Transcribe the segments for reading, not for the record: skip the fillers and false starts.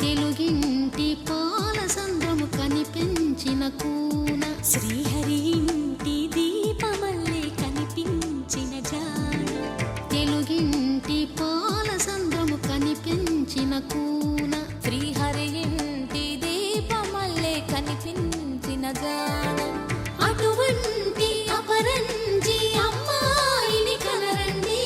తెలుగింటి పాలసంద్రము కనిపించిన కూన శ్రీహరి ఇంటి దీపమల్లే కనిపించిన జాడ తెలుగింటి పాలసంద్రము కనిపించిన కూన శ్రీహరి ఇంటి దీపమల్లే కనిపించిన జాడ అటువంటి అపరంజి అమ్మాయిని కనరండి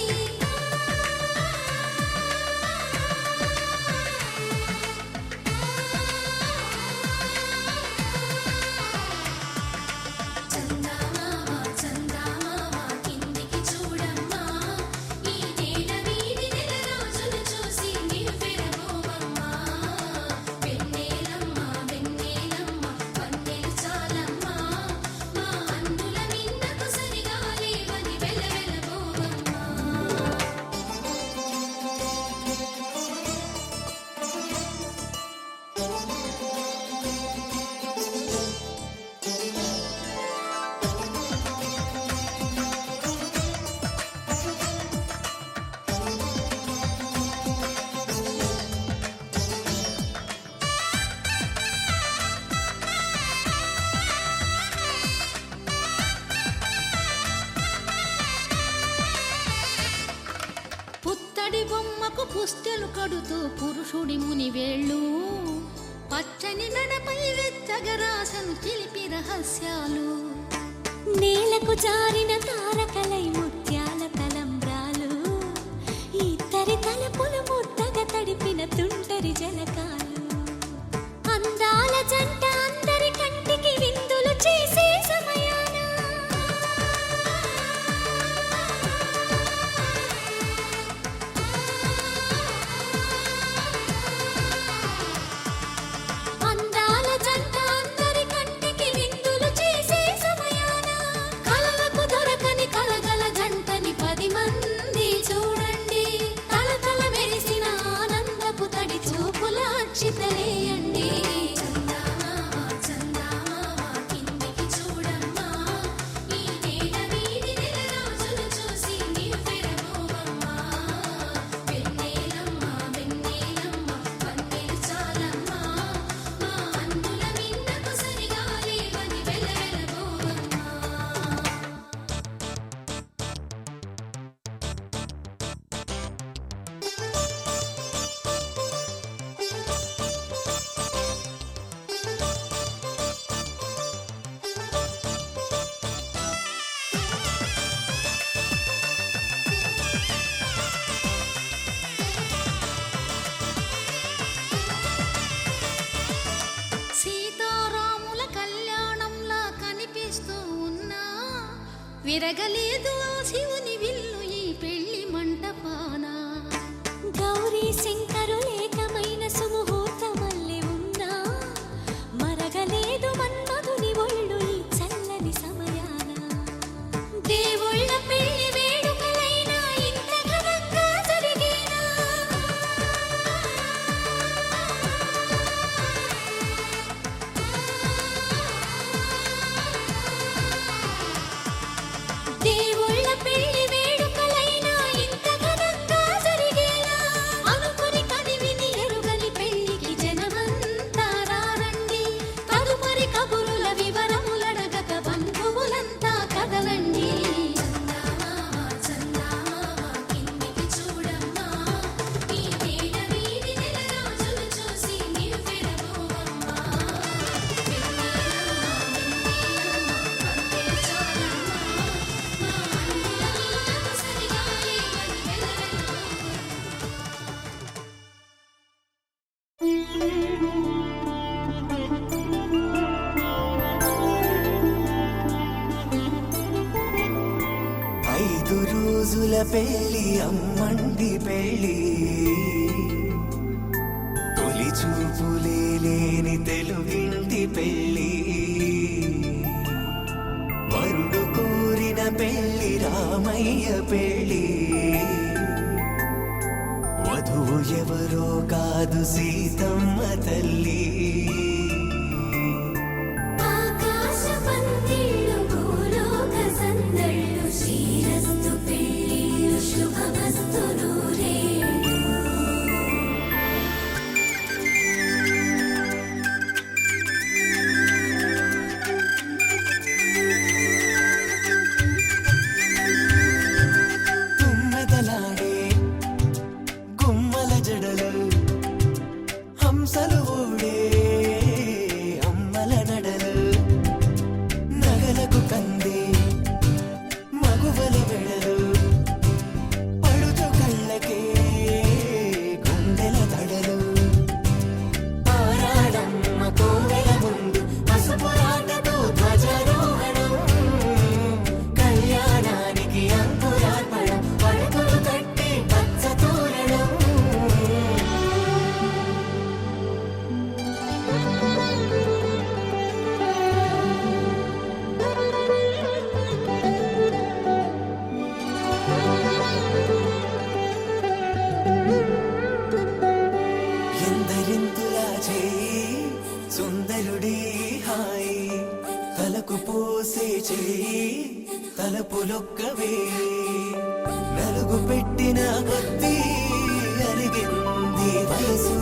పుత్తడి బొమ్మకు పుస్తెలు కడుతూ పురుషుడి ముని వేళ్ళు పచ్చని మెడపై వెచ్చగరాసను చిలిపి రహస్యాలు నేలకు జారిన తారకలై ముత్యాల తలంబ్రాలు ఇద్దరి తలపులు ముద్దగా తడిపిన తుంటరి జలకాలు అందాల జంట అందరి కంటికి విందులు చేసే సమయాన అందాల జంట అందరి కంటికి విందులు చేసే సమయాన కలలకు దొరకని కలగల జంటని 10 మంది చూడండి తలతల మెరిసిన ఆనందపు తడి చూపుల అక్షితలేయండి సీతారాముల కళ్యాణంలా కనిపిస్తూ ఉన్నా విరగలేదు ఆ శివుని విల్లు ఈ పెళ్లి మంటపాన గౌరీ శంకరులేకమైన సుముహూర్తమల్లె ఉన్నా మరగలేదు మన్మధుని ఒళ్ళు ఈ చల్లని సమయాన దేవుళ్ళ పెళ్లి వేడుకలైనా ఇంత ఘనంగా జరిగేనా దేవుళ్ళ పెళ్లి వేడుకలైనా ఇంత ఘనంగా జరిగేనా అనుకుని కనివిని ఎరుగని పెళ్లికి జనమంతా రారండి తదుపరి కబురుల వివరములడగక బంధువులంతా కదలండి ఐదు రోజుల పెళ్లి అమ్మండి పెళ్లి తొలి చూపులే లేని తెలుగింటి పెళ్లి వరుడు కోరిన పెళ్లి రామయ్య పెళ్లి వధువు ఎవరో కాదు సీతమ్మ తల్లి ఆకాశ పందిళ్ళు భూలోక సందళ్ళు శ్రీరస్తు పెళ్లిళ్ళు శుభమస్తు నూరేళ్ళు జడలు హంసలు ఊడే అమ్మల నడలు నగలకు కంది మగువల వెడలు పడుచు కళ్ళకే గుండెల తడలు ఆరాడమ్మ కోవెల ముందు పసుపు రాటతో ధ్వజారోహణం కళ్యాణానికి అంకురార్పణం పడకలు కట్టి పచ్చ తోరణం ఎందరింతులా చేయి సుందరుడి హాయి తలకు పోసే చేయి తలపులొక్కవే నలుగు పెట్టిన కొద్దీ అలిగింది వయసు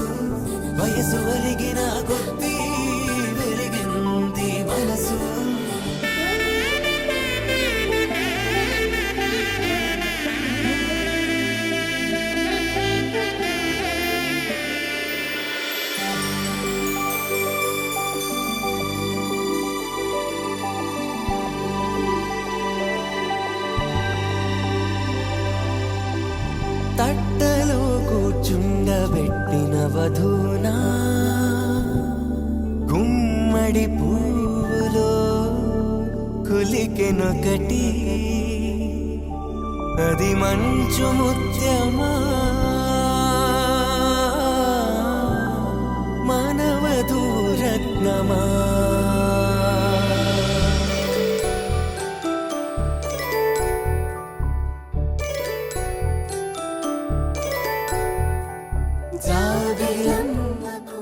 వయసు అలిగిన కొద్దీ వెలిగింది మనసు తట్టలో కూర్చుండబెట్టిన వధూనా గుమ్మడి పువ్వులో కులికెనొకటి అది మంచు ముత్యమా మానవధూరత్నమా జాబిలమ్మకు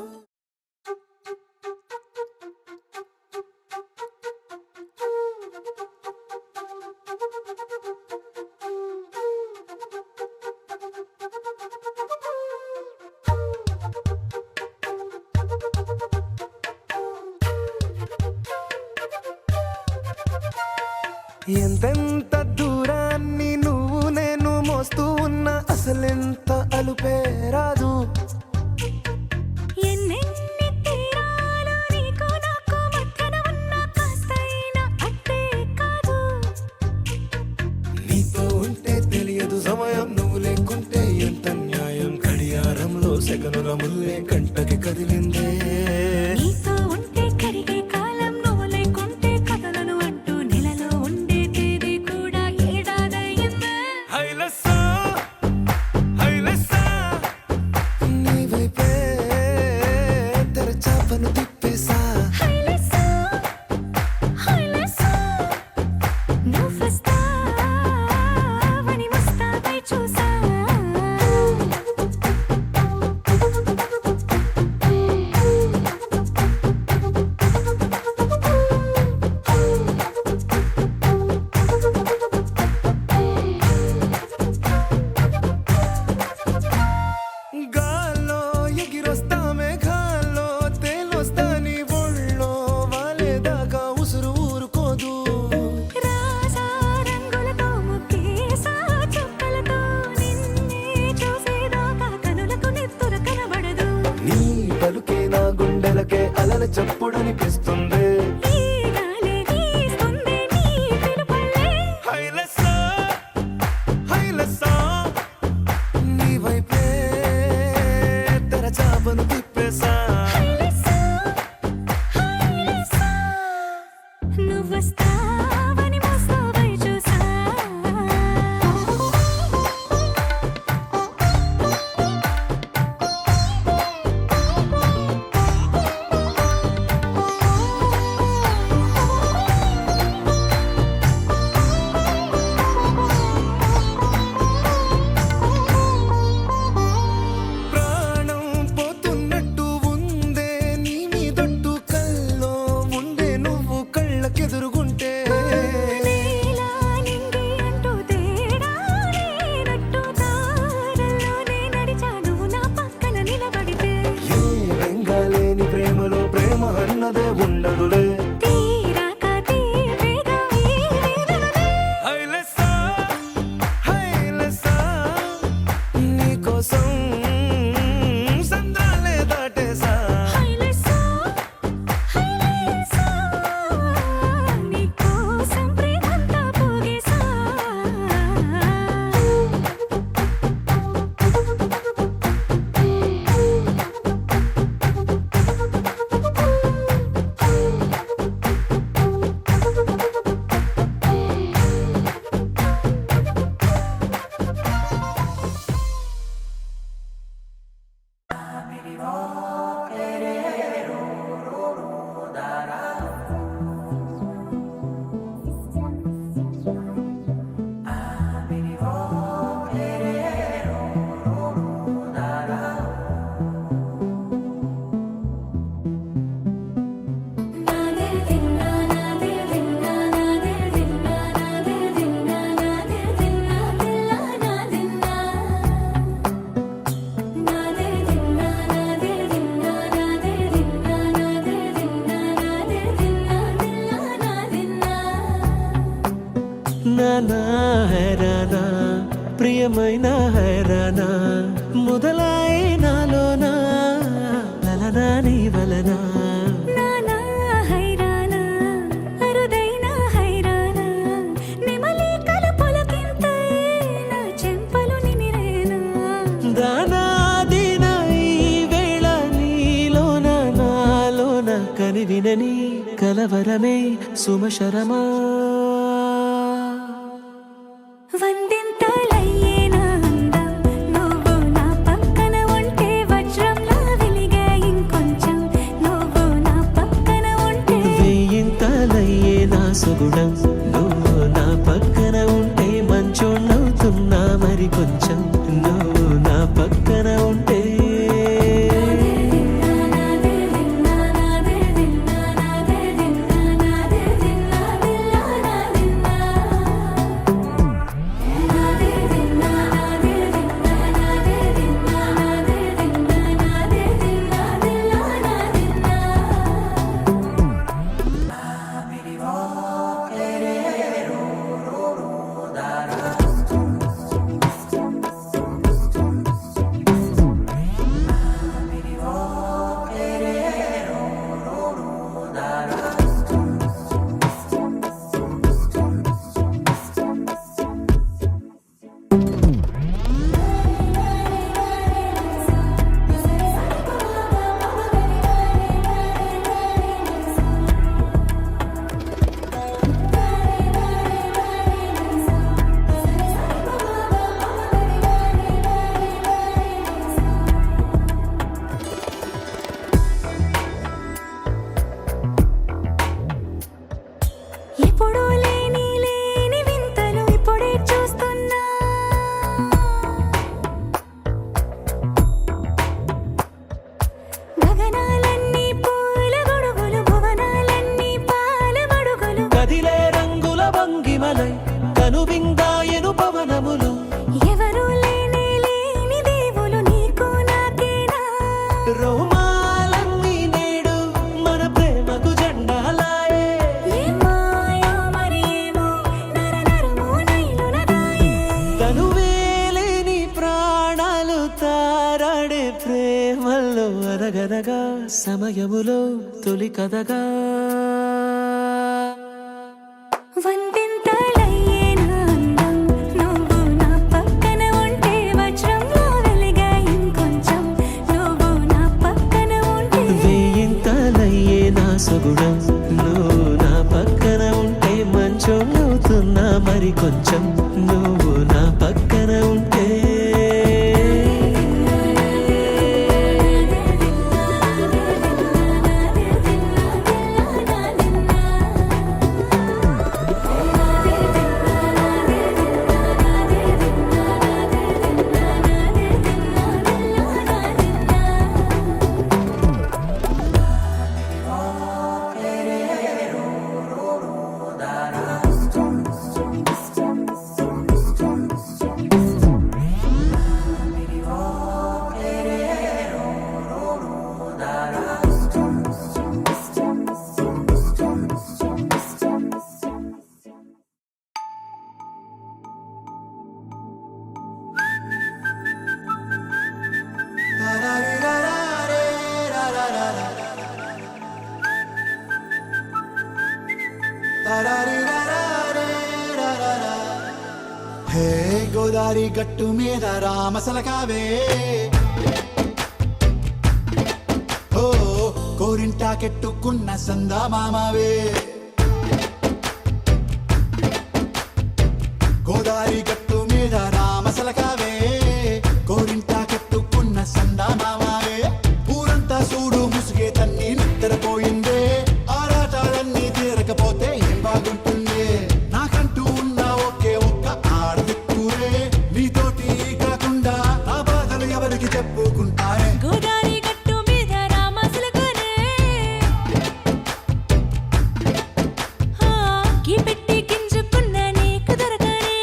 ఎంతెంత దూరాన్ని నువ్వు నేను మోస్తూ ఉన్నా అసలెంత అలుపే రాదు ఎన్నెన్ని తీరాలు నీకు నాకు మధ్యన ఉన్న కాస్తైనా అట్టే కాదు నీతో ఉంటే తెలియదు సమయం నువ్వు లేకుంటే ఎంత న్యాయం గడియారంలో సెకనుల ముల్లే కంటకి కదిలిందే నీతో ఉంటే కరిగే కాలం నువ్వు లేకుంటే కథలను అంటూ నెలలో ఉండే తేదీ కూడా ఏడాదయ్యిందే హైలసా హైలసా నీ వైపే తెరచాపను తిప్పేసా హైలెస్సా హైలెస్సా నువ్వు వస్తావని ముస్తాబై చూసా గాల్లో ఎగిరొస్తా మేఘాల్లో తేలొస్తా నీ ఒళ్ళో వాలేదాకా ఉసురు ఊరుకోదు రాజా రంగులతో ముక్కేసా చుక్కలతో నిన్నే చూసేదాకా కనులకు నెత్తుర కనబడదు నీ పలుకే నా గుండెలకే అలల చప్పుడనిపిస్తుంది ఈ గాలి వీస్తుంది నీ పిలుపుల్లే హైలసా హైలసా నీ వైపే తెరచాపను తిప్పేసా హైలెస్సా హైలెస్సా నువ్వు వస్తావని ముస్తాబై చూసా ప్రియమైన హైరానా మొదలాయే నాలోనా లలనా నీ వలనా నానా హైరానా అరుదైన హైరానా నెమలి కలుపులకింతై నా చెంపలు నిమిరేనా దానాదిన ఈ వేళ నీలోన నాలోన కనివినని కలవరమే సుమశరమా వందింతలయ్యే నా అందం నువ్వు నా పక్కన ఉంటే వజ్రంలా వెలిగే ఇంకొంచెం నువ్వు నా పక్కన ఉంటే వేయింతలయ్యే నా సుగుణం నువ్వు నా పక్కన ఉంటే మంచోళ్ళవుతున్నా మరి కొంచెం నువ్వు నా పక్కన ఉంటే ఎప్పుడూ లేని వింతలు ఇప్పుడే చూస్తున్నా గగనాలన్నీ పూల గొడుగులు భువనాలన్నీ పాల గొడుగులు కదిలే రంగుల భంగిమలై కనువిందాయను పవనములు ఎవరూ లేని దేవులు నీకు నాకేనా రోమాలన్నీ నేడు మన ప్రేమకు జెండాలాయే ఏ మాయో మరి ఏమో నరనరమో నైలునదాయే తనువేలేని ప్రాణాలు తారాడే ప్రేమల్లో అరగరగా సమయములో తొలి కథగా వందింతలయ్యే నా అందం నువ్వు నా పక్కన ఉంటే వజ్రంలా వెలిగే ఇంకొంచెం నువ్వు నా పక్కన ఉంటే వేయింతలయ్యే నా సుగుణం నువ్వు నా పక్కన ఉంటే మంచోళ్ళవుతున్నా మరి కొంచెం నువ్వు నా పక్కన ఉంటే హే గోదారి గట్టు మీద రామసలకావే ఓ కోరింటాకెట్టుకున్న సందా మామావే గోదారి గట్టు మీద రామసలకావే కోరింటాకెట్టుకున్న సందా మామావే ఊరంతా సూడు ముసుగే తన్ని నిద్రపోయిందే ఆరాటాలన్నీ తీరకపోతే ఏం బాగుంటుంది నాకంటూ ఉన్న ఒకే ఒక్క ఆడదిక్కురే నీతోటి కాకుండా నా బాధలు ఎవరికి చెప్పుకుంటారే గోదారి గట్టు మీద రామసలకనే కీ పెట్టి గింజుకున్న నీకు దొరకనే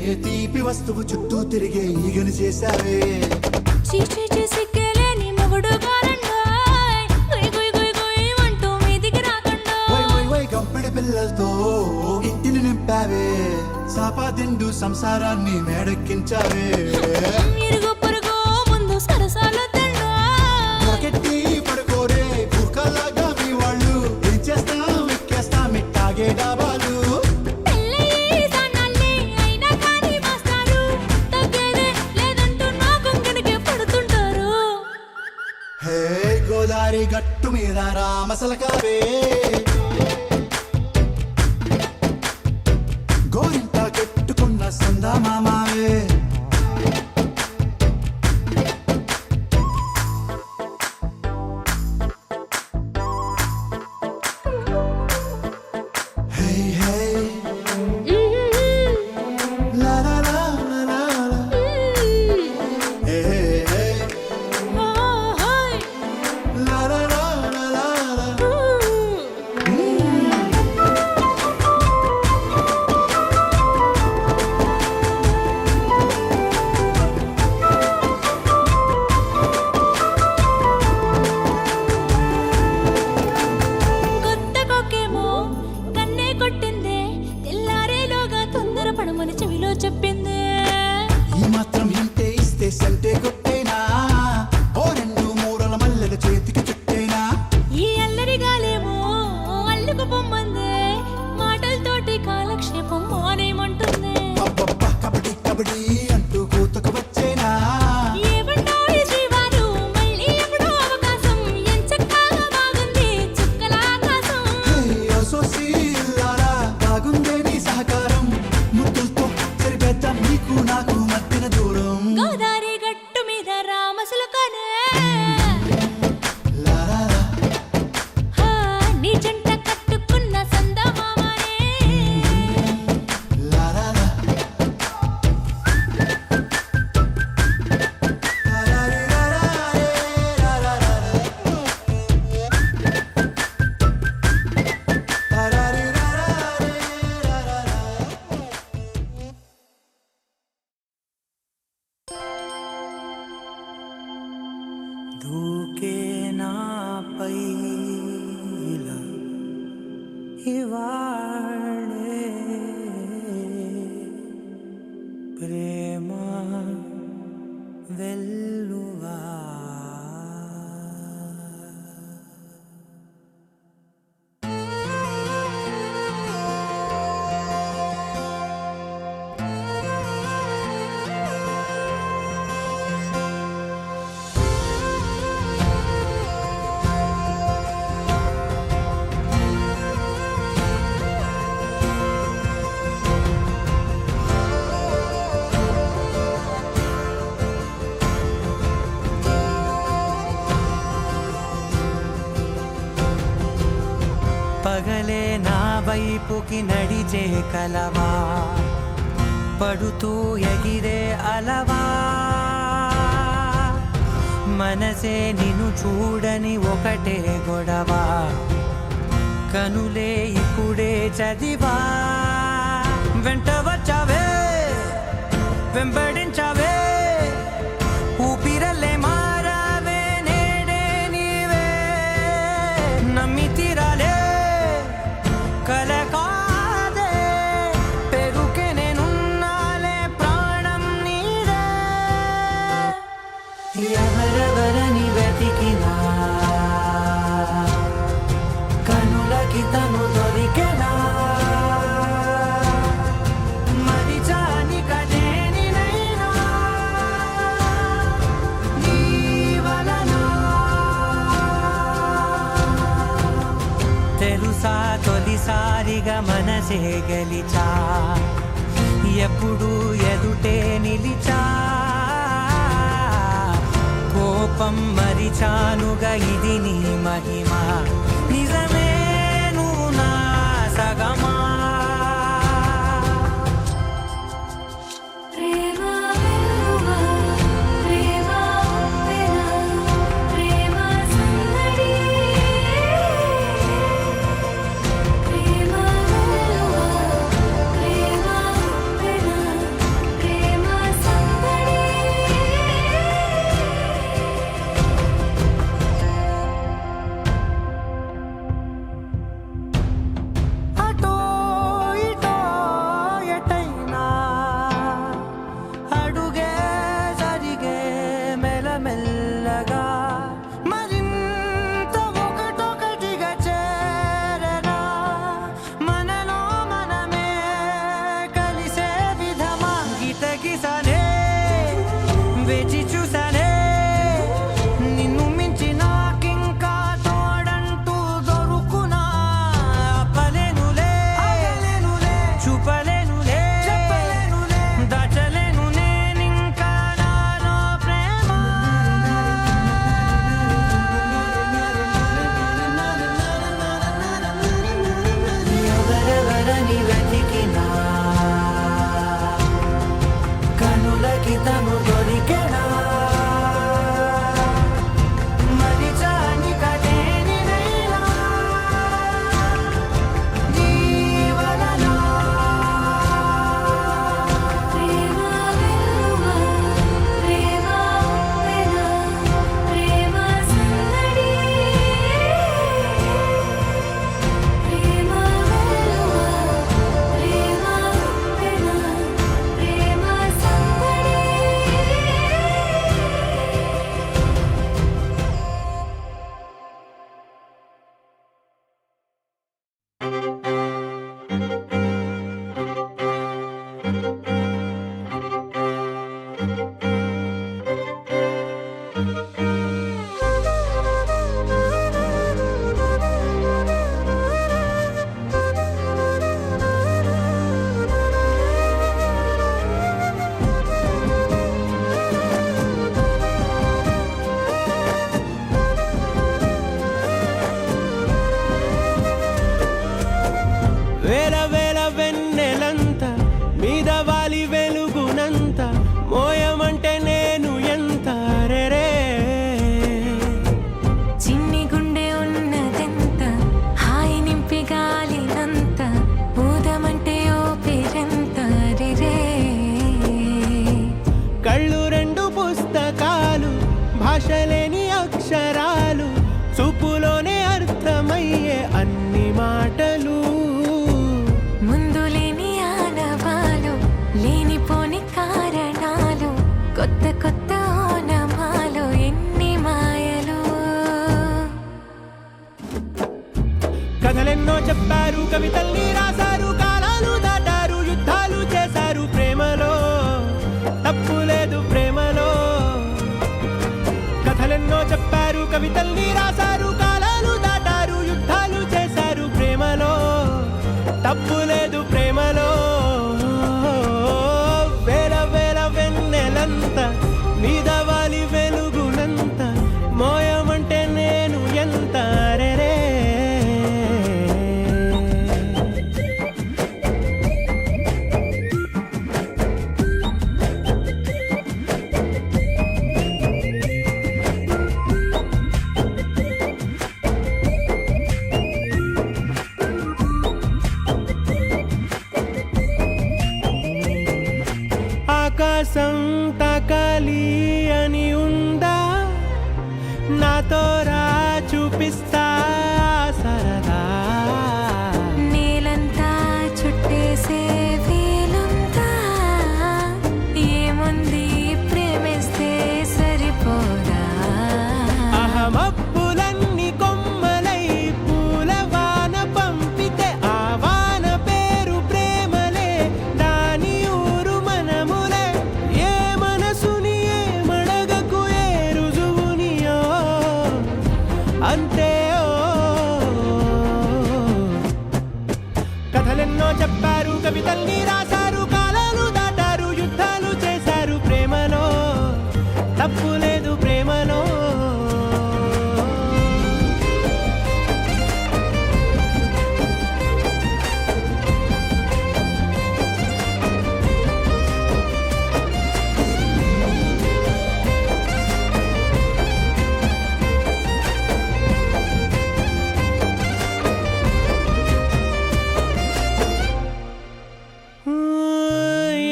ఏ తీపి వస్తువు చుట్టూ తిరిగే ఈగని చేశావే చీచీ సిగ్గలేని మొగుడు కారండాయ్ గుయ్ గుయ్ గుయ్ గుయ్ అంటూ మీదికి రాకుండా వై వై వై గంపెడి పిల్లలతో ఇంటిని నింపావే సాపాదిండు సంసారాన్ని మేడెక్కించావే ఇరుగు పొరుగు ముందు సరసాలు తండా పొరకెట్టి పడుకోరే బుర్కలాగా మీ వాళ్ళు ఏం చేస్తాం ఎక్కేస్తాం ఇట్టాగే డాబాలు పెళ్ళయి సన్నాళ్ళే అయినా కానీ మాస్తారు తగ్గేదే లేదంటూ నా కొంగడికే పడుతుంటారు హే గోదారి గట్టు మీద రామసలకావే గోరింట కట్టుకున్న సందా మామావే హే హే లా లా లా లా లా లా. హే హే ఓహోయ్ లా లా లా లా లా లా. కొత్త కొక్కేమో కన్నే కొట్టిందే తెల్లారేలోగా తొందర పడమని చెవిలో చెప్పిందే ఈ మాత్రం హింటే ఇస్తే సంటే కొట్టేనా ఓ రెండు మూరల మల్లెల చేతికి చుట్టేనా ఈ అల్లరి గాలేమో అల్లుకు పొమ్మందే మాటలతోటి కాలక్షేపం మానేయమంటుంది అబ్బబ్బా కబడ్డీ కబడ్డీ అంటూ కూతకు వచ్చేనా ఏమంటాయి శ్రీవారు మళ్ళీ ఎప్పుడో అవకాశం ఎంచక్కా బాగుంది చుక్కల ఆకాశం హే అసోసి ఇల్లారా బాగుందే నీ సహకారం ముద్దులతో సరిపెద్దాం నీకు నాకు మధ్యన దూరం గోదారి గట్టు మీద రామసులకనే లా లా లా. హా నీ జంట కట్టుకున్న సందమామనే లా లా లా. లా లా రీ లా లా రే, లా లా లా లా. లా లా రీ లా లా రే, లా లా లా. దూకే నాపై ఇలా ఇవాళే ప్రేమ వెల్లువా పగలే నా వైపుకి నడిచే కలవా పడుతూ ఎగిరే అలవా మనసే నిన్ను చూడని ఒకటే గొడవ కనులే ఇప్పుడే చదివా వెంట వచ్చావే వెంబడించావే ఊపిరల్లే మారావే నేడే నీవే నమ్మి తీరాలే కల కాదే పెరుకే నేనున్నాలే ప్రాణం నీదే ఎవరెవరని వెతికినా కనులకి తను దొరికెనా మరిచాని కదేనినైనా నీ వలన తెలుసా తొలిసారిగా మనసే గెలిచా ఎప్పుడు ఎదుటే నిలిచా కోపం మరిచానుగా ఇది నీ మహిమ నిజమే నువ్వు నా సగమా ప్రేమ వెల్లువా ప్రేమ ఉప్పెన ప్రేమ సందడి ప్రేమ వెల్లువా ప్రేమ ఉప్పెన మనకి తను దొరికెనా మరిచాని కదేని వేళ జీవనలో ప్రేమ వెలువ ప్రేమ వెన ప్రేమ సందడి ప్రేమ వెలువ ప్రేమ వెన ప్రేమ సందడి వేల వేల వెన్నెలంత మీద వాలి వెలుగునంత మోయమంటే నేను ఎంత రెరే చిన్ని గుండె ఉన్నదెంత హాయి నింపి గాలినంత ఊదమంటే ఓ పేరెంత రే కళ్ళు రెండు పుస్తకాలు భాష లేని అక్షరాలు చూపులోనే అర్థమయ్యే అన్ని మాటలు ముందు లేని ఆనవాలు లేనిపోని కారణాలు కొత్త కొత్త ఓనమాలు ఎన్ని మాయలు కథలెన్నో చెప్పారు కవితల్ని రాశారు కాలాలు దాటారు యుద్ధాలు చేశారు ప్రేమలో తప్పు లేదు ప్రేమలో కథలెన్నో చెప్పారు కవితల్ని రాశారు కాలాలు దాటారు యుద్ధాలు చేశారు ప్రేమలో తప్పు లేదు ప్రేమలో వేల వేల వెన్నెలంత మీద వాలి వెలుగునంత మోయమంటే నేను ఎంత రెరే ఆకాశం తాకాలి అని ఉందా నాతో రా చూపిస్తా సరదా నేలంతా చుట్టేసే వీలుందా ఏముంది ప్రేమిస్తే సరిపోదా అహమప్పులన్నీ కొమ్మలై పూల వాన పంపితే ఆ వాన పేరు ప్రేమలే దాని ఊరు మనములే ఏ మనసుని ఏ మడగకు ఏ రుజువునియో అంతే కథలెన్నో చెప్పారు కవితల్ని రాశారు కాలాలు దాటారు యుద్ధాలు చేశారు ప్రేమలో తప్పు లేదు ప్రేమలో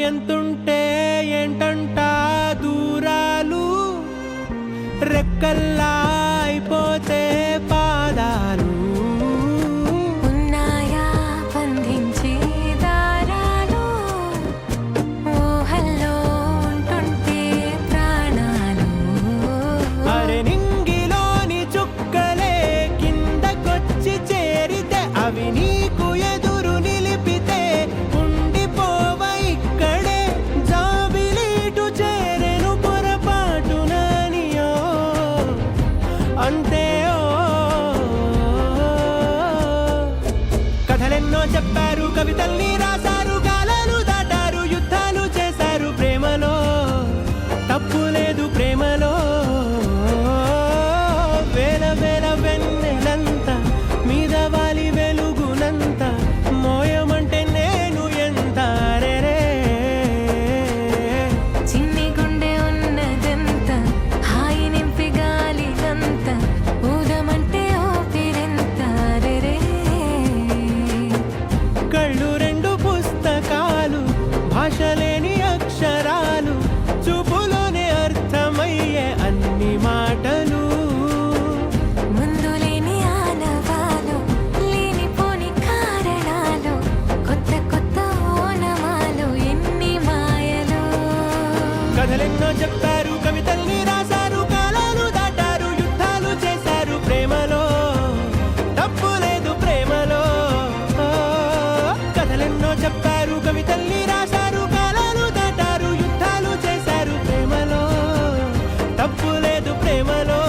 ఎంతుంటే ఏంటంట దూరాలు రెక్కల్లా అయిపోతే పాదాలు ఉన్నాయా బంధించే దారాలు ఊహల్లో ఉంటుంటే ప్రాణాలు అరే నింగిలోని చుక్కలే కిందకొచ్చి చేరితే అవి నీకు ఎదురు నిలిపితే ఉండిపోవ ఇక్కడే జాబిలీటు చేరెను పొరపాటుననియో కథలెన్నో చెప్పారు కవితల్ని రాశారు కాలాలు దాటారు యుద్ధాలు చేశారు ప్రేమలో తప్పు లేదు ప్రేమలో కథలెన్నో చెప్పారు కవితల్ని రాశారు కాలాలు దాటారు యుద్ధాలు చేశారు ప్రేమలో తప్పు లేదు ప్రేమలో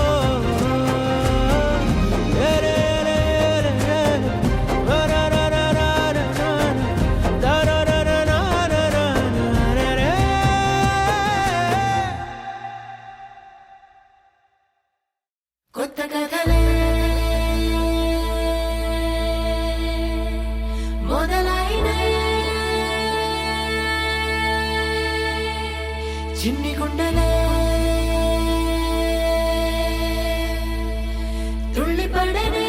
కొత్త కథలే మొదలైనయే చిన్ని గుండెలే తుళ్ళిపడనే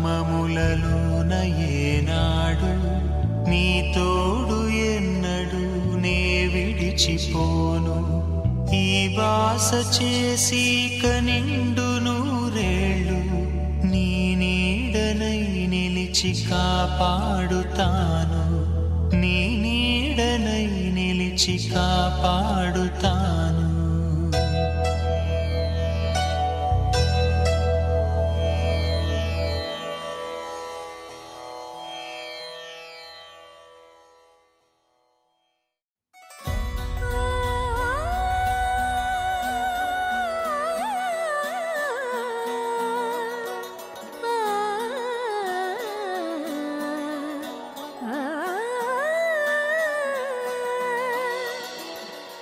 కామములలోన ఏనాడు నీ తోడు ఎన్నడు నే విడిచిపోను ఈ బాస చేసి కనిండు నూరేళ్ళు నీ నీడనై నిలిచి కాపాడుతాను నీ నీడనై నిలిచి కాపాడుతాను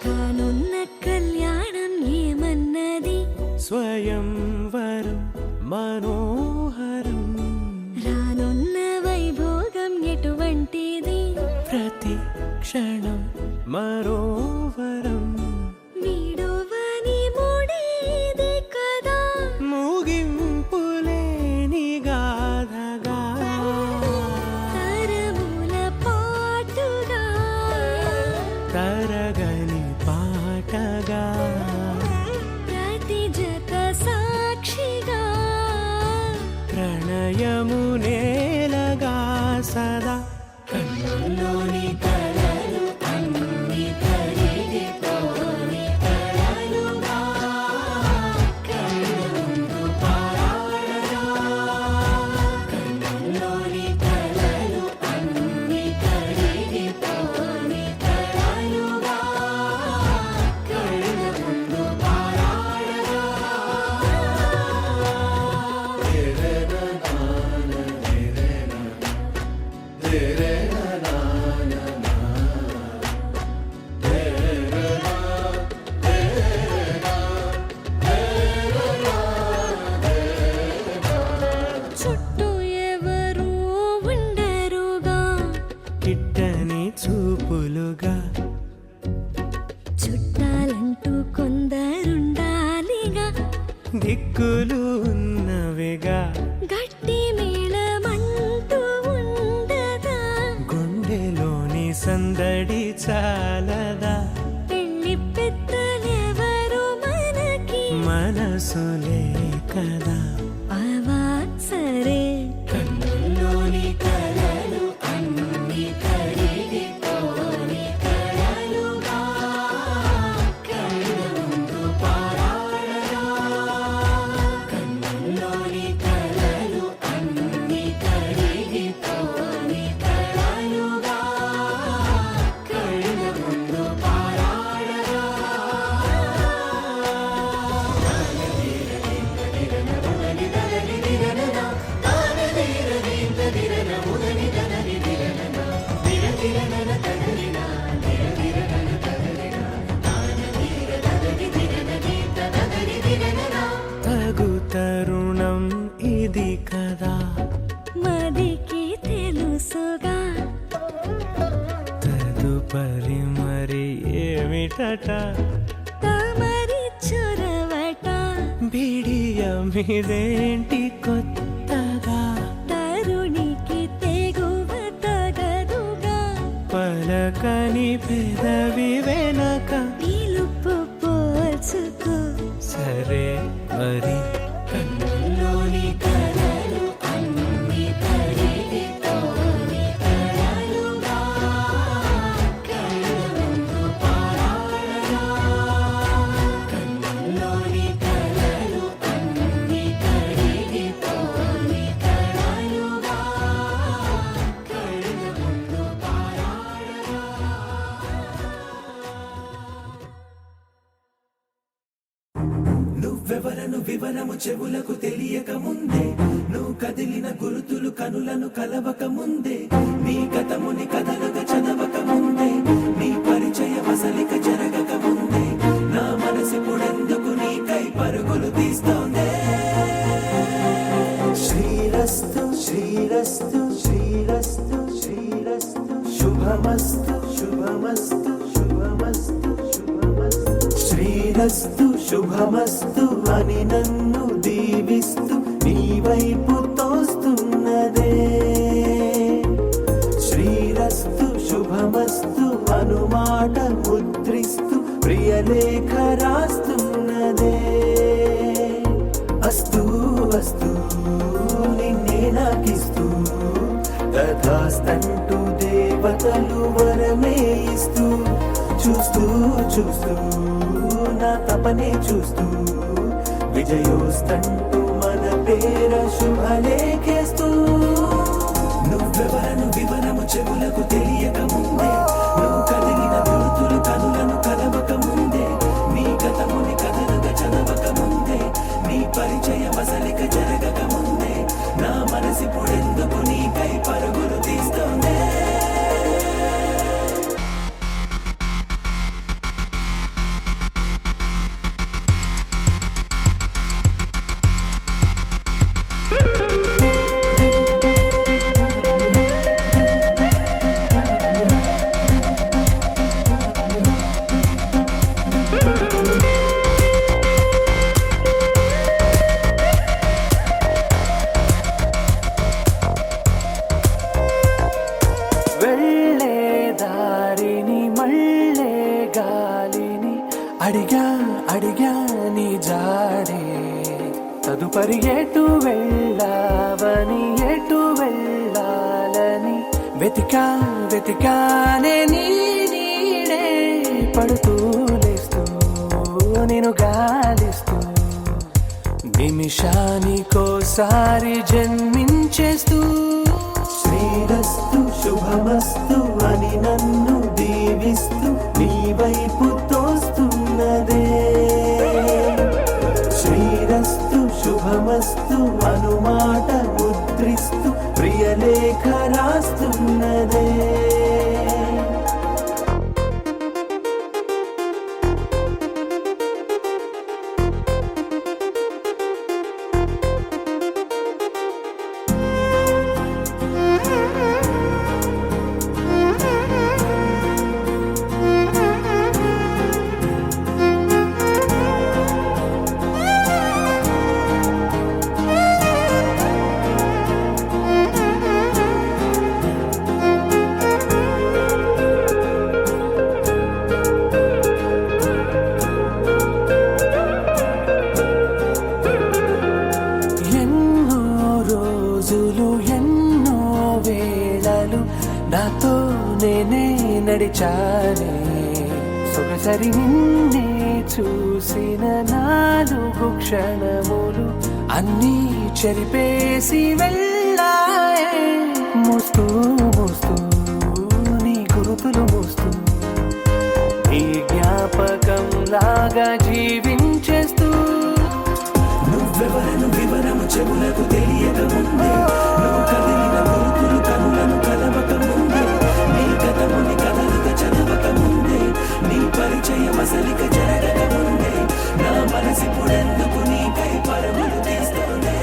కానున్న కళ్యాణం ఏమన్నది స్వయంవరం మనోహరం రానున్న వైభోగం ఎటువంటిది ప్రతి క్షణం మరోవరం వీడువని ముడిది కదా ముగింపులేని గాథగా తరముల పాటుగా తరగని పాటగా ప్రతి జత సాక్షిగా ప్రణయము నేలగా సదా కన్నుల్లోని కలలు అన్ని కరిగిపోని కలలుగా కళ్ళుందు పారాడగా కన్నుల్లోని కలలు అన్ని కరిగిపోని కలలుగా కళ్ళుందు పారాడగా చుట్టూ ఎవరు ఉండరుగా కిట్టని చూపులుగా చుట్టాలంటూ కొందరుండాలిగా దిక్కులు ఉన్నవిగా గట్టి మేళమంటూ ఉండదా గుండెలోని సందడి చాలదా మనసులే కదా అవా సరే కన్నుల్లోని కలలు అన్ని కరిగిపోని కలలుగా కళ్ళ ముందు పారాడగా కన్నుల్లోని కలలు అన్ని కరిగిపోని కలలుగా కళ్ళ ముందు పారాడగా తగు తరుణం ఇది కదా మదికి తెలుసుగా తదుపరి మరి ఏమిటట తమరి చొరవట బిడియమిదేంటి కొత్తగా తరుణికి తెగువ తగదుగా పలకని పెదవి వెనక పిలుపు పోల్చుకో సరే మరి కన్నుల్లోని కలలు అన్ని కరిగిపోని కలలుగా కళ్ళ ముందు పారాడగా కన్నుల్లోని కలలు అన్ని కరిగిపోని కలలుగా కళ్ళ ముందు పారాడగా నువ్వెవరను వివరము చెవులకు తెలియక ముందే నువ్వు కదిలిన గురుతులు కనులను కలవక ముందే నీ గతముని కథలుగా చదవక ముందే నీ పరిచయ వసలిక జరగక ముందే నా మనసిప్పుడెందుకు నీకై పరుగులు తీస్తోందే శ్రీరస్తు శ్రీరస్తు శ్రీరస్తు శ్రీరస్తు శుభమస్తు శుభమస్తు శుభమస్తు శుభమస్తు శ్రీరస్తు శుభమస్తు అని నన్ను దీవిస్తూ నీ వైపు తోస్తున్నదే శ్రీరస్తు శుభమస్తు అనుమాట ముద్రిస్తూ ప్రియలేఖ రాస్తున్నదే అస్తు అస్తు నిన్నే నాకిస్తూ తథాస్తంటూ దేవతలు వరమే ఇస్తూ చూస్తూ చూస్తూ నా తపనే చూస్తూ విజయోస్తంటూ మన పేర శుభలేఖేస్తూ నువ్వెవరను వివరము చెవులకు తెలియక ముందే నువ్వు కదిలిన గుర్తులు కనులను కలవక ముందే నీ గతముని కథలుగా చదవక ముందే నీ పరిచయ వసలిక జరగక ముందే నా మనసిప్పుడెందుకు నీకై పరుగులు తీస్తోందే వెళ్ళే దారిని మళ్ళే గాలిని అడిగా అడిగా నీ జాడే తదుపరి ఎటు వెళ్ళావని ఎటు వెళ్ళాలని వెతికా వెతికానే నీ నీడే పడుతూ లేస్తూ నేను గాలిస్తూ నిమిషానికోసారి జన్మించేస్తూ శ్రీరస్తు శుభమస్తు అని నన్ను దీవిస్తూ నీ వైపు తోస్తున్నదే శ్రీరస్తు శుభమస్తు అనుమాట ముద్రిస్తూ ప్రియలేఖ రాస్తున్నదే మరిచానే సొగసరి నిన్నే చూసిన 4 క్షణములు అన్నీ చెరిపేసి వెళ్ళాయే మోస్తూ మోస్తూ నీ గురుతులు మోస్తూ ఈ జ్ఞాపకం లాగా జీవించేస్తూ నువ్వెవరను వివరము చెవులకు తెలియక ముందే నువ్వు కదిలిన గురుతులు కనులను కలవక ముందే నీ గతముని కదలిక చదవక ముందే నీ పరిచయం అసలిక జరగక ముందే నా మనసిప్పుడెందుకు నీకై పరములు తీస్తూనే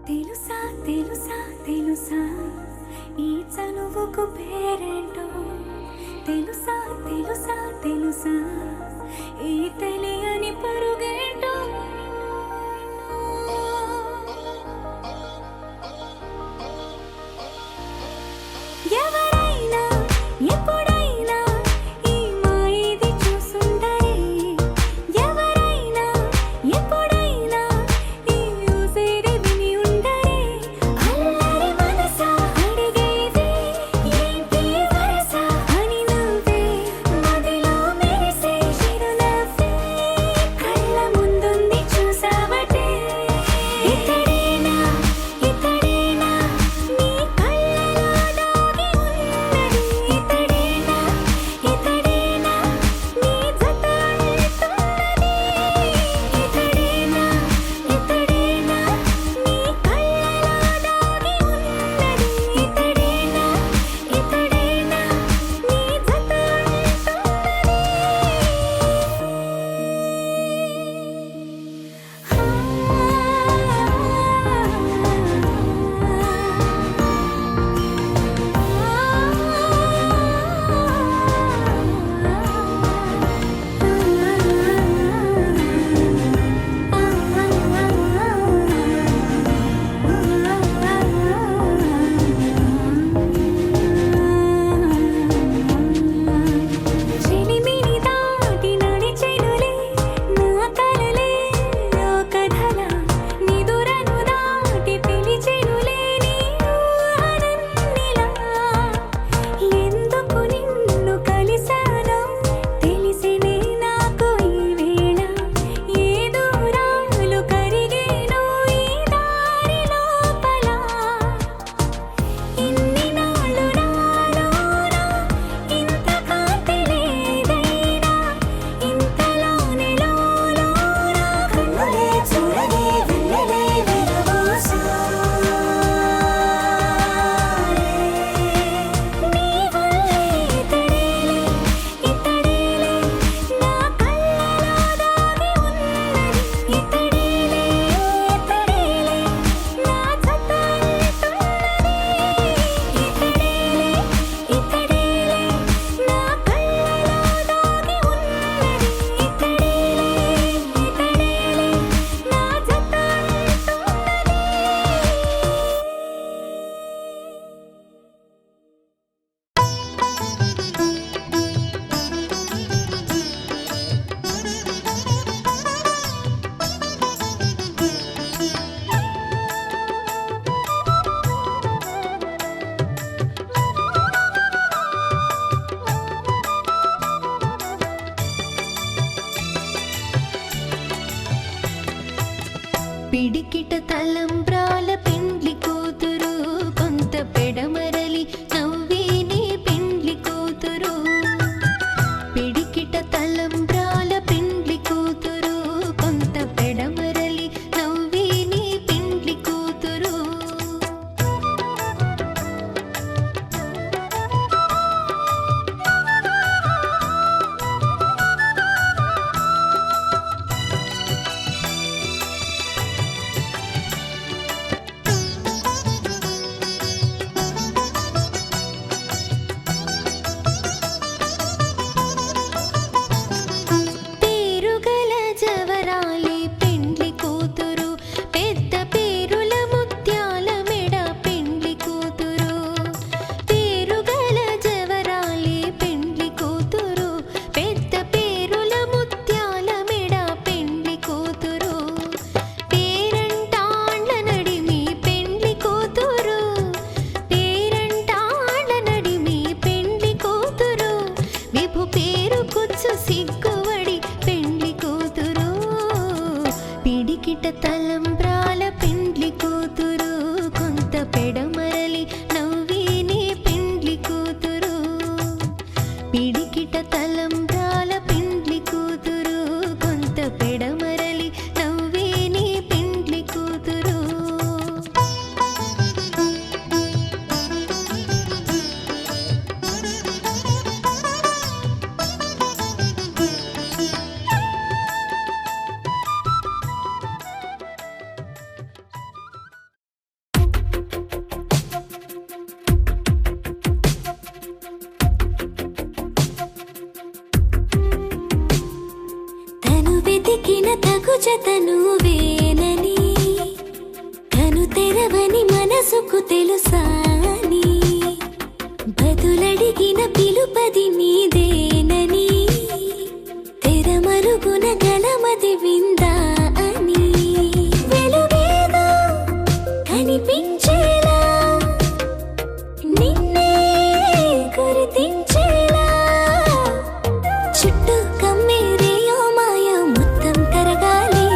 తెలుసా తెలుసా తెలుసా ఈ చనువుకు పేరేంటో తెలుసా తెలుసా తెలుసా ఈ తెలియని పరుగేంటో ఎవరైనా ఎప్పుడైనా ఈ మాయది చూసుండరే ఎవరైనా ఎప్పుడైనా ఈ ఊసేది విని ఉండరే అల్లరి మనసా అడిగేది ఏంటి వరస అని నువ్వే మదిలో మెరిసే చిరునవ్వే కళ్ళ ముందుంది చూసావటే ఇతడేనా ఇతడేనా నీ కళ్ళలో దాగి ఉన్నది ఇతడేనా ఇతడేనా నీ జత అంటున్నది ఇతడేనా ఇతడేనా నీ కళ్ళలో దాగి ఉన్నది ఇతడేనా ఇతడేనా నీ జత చెలిమిని దాటి నడిచెనులే నా కలలే ఓ కథలా నిదురను దాటి పిలిచెనులే నీ ఊహలన్నిలా ఎందుకు నిన్ను కలిసానో తెలిసినే నాకు ఈ వేళ ఏ దూరాలు కరిగేనో ఈ దారి లోపల ఇన్ని నాళ్ళు నాలోనా ఇంత కాంతి లేదైనా ఇంతలోనే లోలోనా కన్నులే చూడని వెన్నెలే విరబోసాయే నీ వల్లే ఇతడేలే ఇతడేలే నా కళ్ళలో దాగి ఉన్నది ఇతడేలే ఇతడేలే నా జత అంటున్నది ఇతడేలే ఇతడేలే నా కళ్ళలో దాగి ఉన్నది ఇతడేలే ఇతడేలే నా జత పిడికిట తలంబ్రాల పెండ్లి కూతురు కొంత పెడమరలి నవ్విని పెండ్లి కూతురు పిడికిట తలంబ్రాల పెండ్లి కూతురు కొంత పెడమరలి నవ్విని పెండ్లి కూతురు తలంబ్రాల పెండ్లి కూతురు కొంత పెడమరలి నవ్వి నీ పెండ్లి కూతురు పిడికిట తలంబ్రాల పెండ్లి కూతురు కొంత పెడమరలి నవ్వి నీ పెండ్లి కూతురు తను వెతికిన తగు జతను వేనని కను తెరవని మనసుకు తెలుసాని బదులడిగిన పిలుపది నీదేనని తెరమరుగున గలమది విందా అని వెలుగేదో కనిపించేలా నిన్నే గుర్తించేలా చుట్టూ కమ్మేరేయో మాయ మొత్తం కరగాలి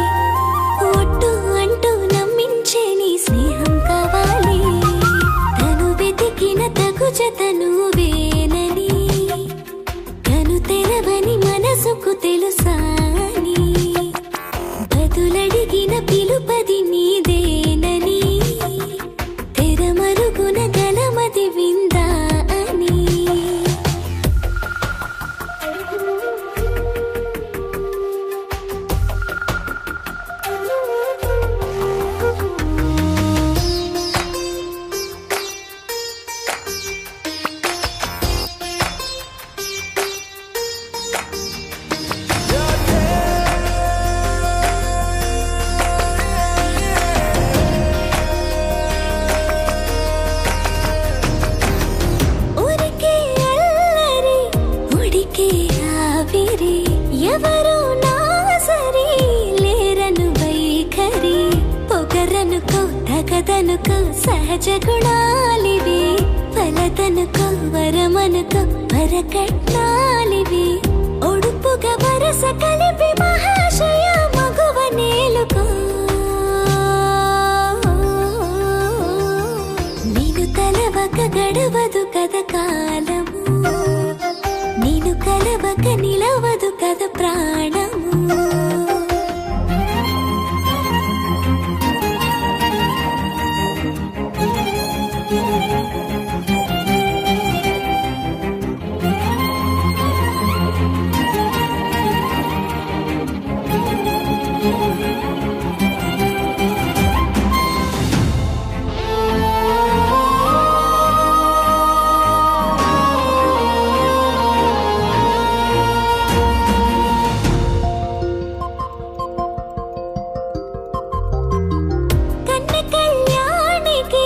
ఒట్టు అంటూ నమ్మించే నీ స్నేహం కావాలి తను వెతికిన తగు జతను వేనని కను తెరవని మనసుకు తెలుసాని బదులడిగిన పిలుపది నీదేనని తెరమరుగున గలమది విందా అని ఊరికే అల్లరి ఉడికే ఆవిరి ఎవరు నా సరి లేరను వైఖరి పొగరనుకో తగదనుకో సహజ గుణాలివి ఫలదనుకో వరమనుకో వరకట్నాలివి ఒడుపుగా వరస కలిపి మహాశయ మగువ నేలుకో నేను కలవక గడవదు కద కాలము నేను కలవక నిలవదు కద ప్రాణము కన్న కళ్యాణికి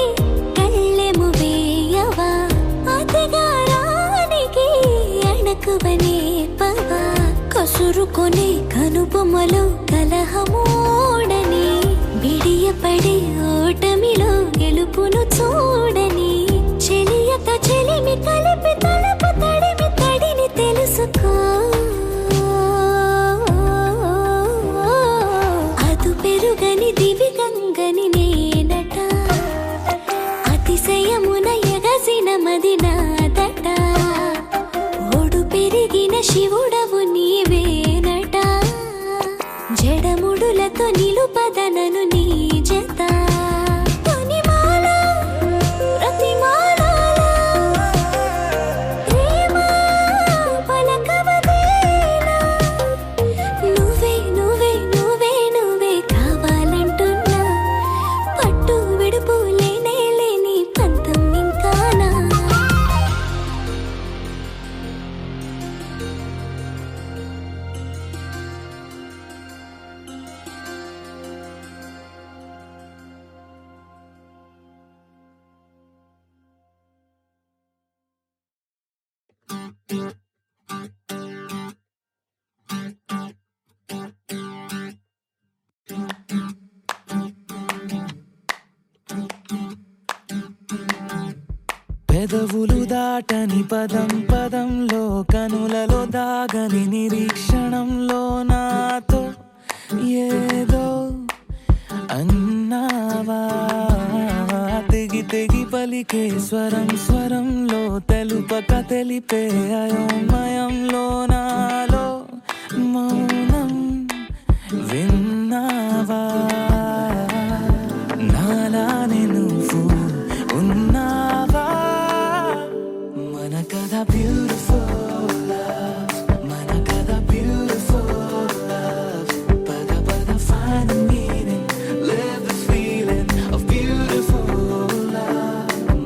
కళ్ళెము వేయవా అతగారానికి అణకువనే పవా కసురుకొనే కనుబొమ్మలో కలహమోడని బిడియపడే ఓటమిలో గెలుపును చూడని చెలియతో చెలిమి కలిపి తలపు తడిమి తడిని తెలుసుకో అదు పెరుగని దివి గంగని నేనట అతిశయమున ఎగసిన మది నాదట ఓడు పెరిగిన శివుడవు నీవేనట జడముడులతో నిలుపదనను నీ జత కొనిమాల ప్రతిమాలలో ప్రేమ పలకవదేనా నువ్వే నువ్వే నువ్వే నువ్వే కావాలంటున్నా పట్టు విడుపు లేనే లేని పంతం ఇంకానా పెదవులు దాటని పదం పదంలో కనులలో దాగని నిరీక్షణంలో నాతో ఏదో విన్నావా తెగి తెగి పలికే స్వరం స్వరంలో తెలుపక తెలిపే అయోమయంలో నాలో మౌనం విన్నావా నాలానే నువ్వు ఉన్నావా మన కథ బ్యూటిఫుల్ మన కథ బ్యూటిఫుల్ పద పద find the meaning live the feeling of beautiful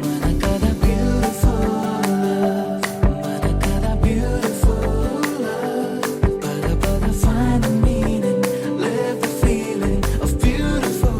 మన కథ beautiful మన కథ beautiful పద పద find the meaning live the feeling of beautiful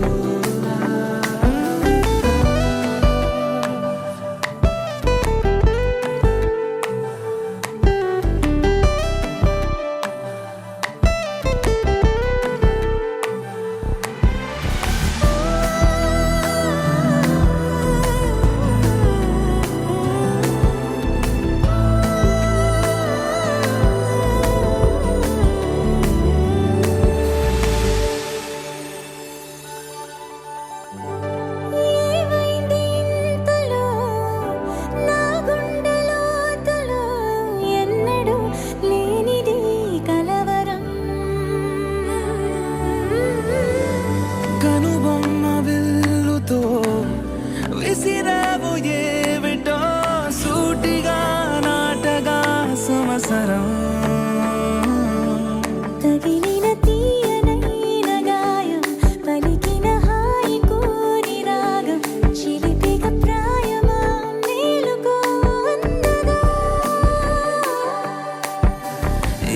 ఏమైంది ఇంతలో నా గుండెలోతులో ఎన్నడూ లేనిది కలవరం కనుబొమ్మ విల్లుతో విసిరావు ఏమిటో సూటిగా నాటగా సమసరం తగిలిన తీయనైన గాయం పలికిన హాయి కోరి రాగం చిలిపిక ప్రాయమా మేలుకో అందగా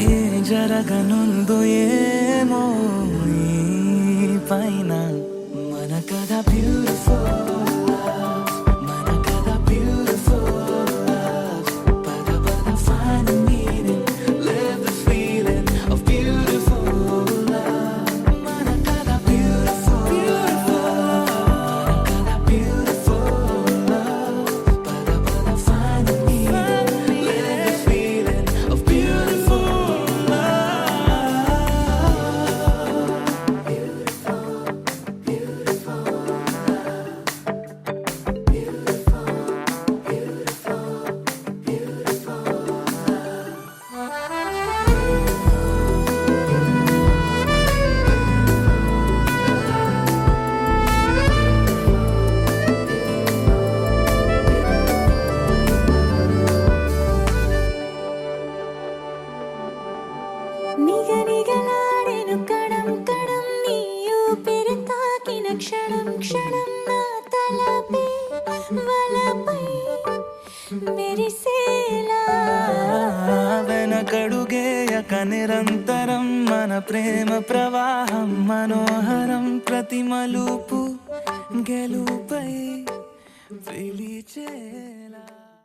ఏ జరగనుందో ఏమో ఈ పైన మన కథ బ్యూటిఫుల్ మన కథ బ్యూటిఫుల్ పద పద find the meaning live the feeling of beautiful మన కథ beautiful మన కథ beautiful పద పద find the meaning live the feeling of beautiful నిగనిగలాడెను కణం కణం నీ ఊపిరి తాకిన క్షణం క్షణం నా తలపై వలపై మెరిసేలా వెనకడుగేయక నిరంతరం మన ప్రేమ ప్రవాహం మనోహరం ప్రతి మలుపు గెలుపై పిలిచేలా